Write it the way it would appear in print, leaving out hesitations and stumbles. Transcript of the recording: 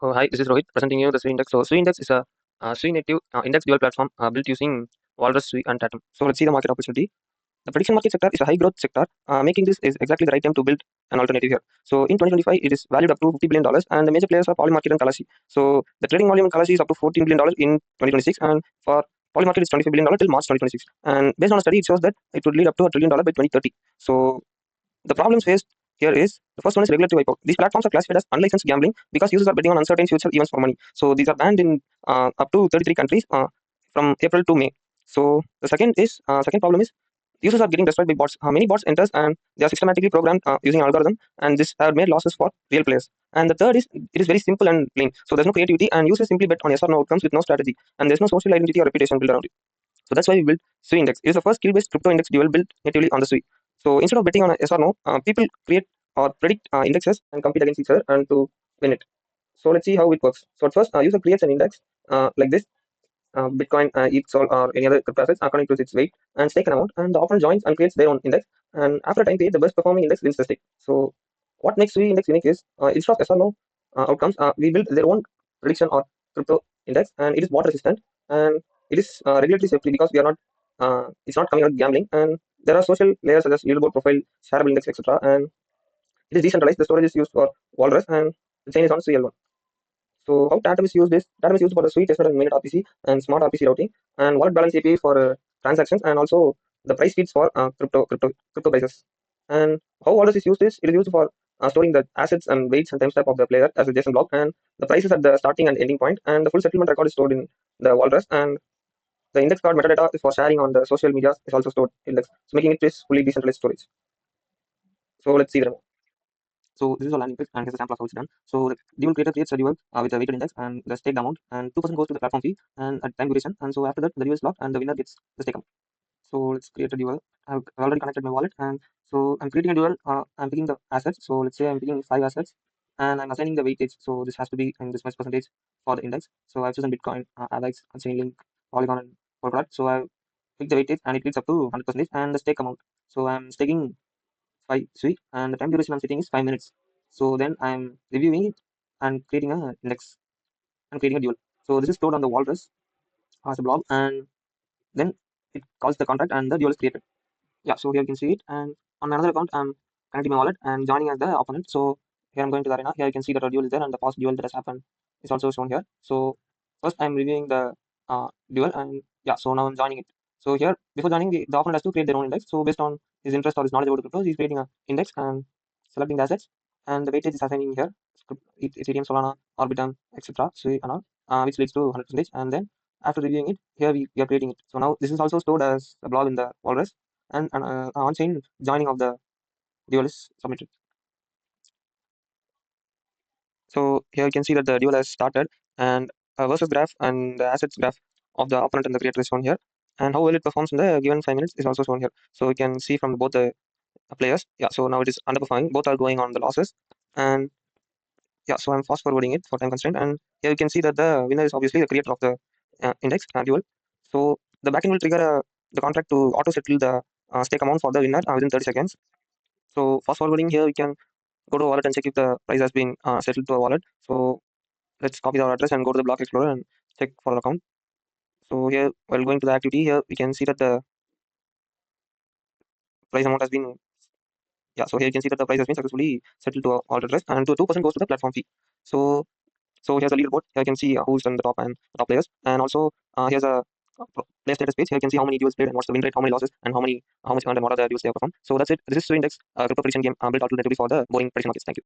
Oh, hi, this is Rohit presenting you the Sui-Index. So, Sui-Index is a Sui native index dual platform built using Walrus, Sui, and Tatum. So, let's see the market opportunity. The prediction market sector is a high growth sector, making this is exactly the right time to build an alternative here. So, in 2025, it is valued up to $50 billion, and the major players are Polymarket and Kalasi. So, the trading volume in Kalasi is up to $14 billion in 2026, and for Polymarket, it's $25 billion till March 2026. And based on a study, it shows that it would lead up to $1 trillion by 2030. So, the problems faced here is the first one is regulatory wipeout. These platforms are classified as unlicensed gambling because users are betting on uncertain future events for money. So these are banned in up to 33 countries from April to May. So the second problem is users are getting destroyed by bots. Many bots enters and they are systematically programmed using algorithm, and this have made losses for real players. And the third is it is very simple and plain. So there's no creativity, and users simply bet on yes or no outcomes with no strategy, and there's no social identity or reputation built around it. So that's why we built Sui-Index. It is the first skill-based crypto index dual built natively on the Sui. So instead of betting on a yes or no, people create or predict indexes and compete against each other and to win it. So let's see how it works. So at first, user creates an index like this. Bitcoin, ETH, Sol, or any other crypto assets according to its weight and stake amount, and the opponent joins and creates their own index. And after a time period, the best performing index wins the stake. So what makes Sui index unique is instead of yes or no outcomes, we build their own prediction or crypto index, and it is water resistant and it is regulatory safely because we are not. It's not coming out gambling, and there are social layers such as leaderboard profile, shareable index, etc. And it is decentralized. The storage is used for Walrus, and the chain is on CL1. So how Tatum is used is Tatum is used for the suite tested and mainnet RPC and smart RPC routing, and wallet balance API for transactions, and also the price feeds for crypto prices. And how Walrus is used is it is used for storing the assets and weights and timestamp of the player as a JSON block, and the prices at the starting and ending point, and the full settlement record is stored in the Walrus, and the index card metadata is for sharing on the social media is also stored index, so making it is fully decentralized storage. So let's see the demo. So this is a landing page, and here's a sample of how it's done. So the dual creator creates a dual with a weighted index and the stake amount, and 2% goes to the platform fee and at time duration. And so after that, the dual is locked and the winner gets the stake amount. So let's create a dual. I've already connected my wallet, and so I'm creating a dual. I'm picking the assets. So let's say I'm picking 5 assets, and I'm assigning the weightage. So this has to be in this much percentage for the index. So I've chosen Bitcoin, Alex, Chainlink, Polygon, and Polkadot. So I pick the weightage, and it gets up to 100% and the stake amount. So I'm staking 5 sweet, and the time duration I'm setting is 5 minutes. So then I'm reviewing it and creating a index and creating a dual. So this is stored on the Walrus as a blob, and then it calls the contract and the dual is created. Yeah, so here you can see it, and on my another account I'm connecting my wallet and joining as the opponent. So here I'm going to the arena. Here you can see that a duel is there, and the past duel that has happened is also shown here. So first I'm reviewing the duel, and yeah, so now I'm joining it. So here before joining, the opponent has to create their own index. So based on his interest or his knowledge about crypto, he's creating an index and selecting the assets, and the weightage is assigning here Ethereum, Solana, Orbitum, etc. So and all, which leads to 100%. And then after reviewing it, here we are creating it. So now this is also stored as a blob in the Walrus, and on-chain joining of the dual is submitted. So here you can see that the dual has started, and a versus graph and the assets graph of the opponent and the creator is shown here, and how well it performs in the given 5 minutes is also shown here. So you can see from both the players. Yeah, so now it is underperforming. Both are going on the losses, and yeah, so I'm fast forwarding it for time constraint, and here you can see that the winner is obviously the creator of the index dual. So the backend will trigger the contract to auto settle the stake amount for the winner within 30 seconds. So fast forwarding here, you can go to wallet and check if the price has been settled to a wallet. So let's copy our address and go to the block explorer and check for our account. So here, while going to the activity here, we can see that the price amount has been, yeah, so here you can see that the price has been successfully settled to a wallet address, and 2% goes to the platform fee. So here's a leaderboard. Here you can see who's in the top and the top players, and also here's a player status page. Here you can see how many duels played and what's the win rate, how many losses, and how much earned and what are the duels they have performed. So that's it. This is Sui-Index crypto prediction game built alternatively for the boring prediction markets. Thank you.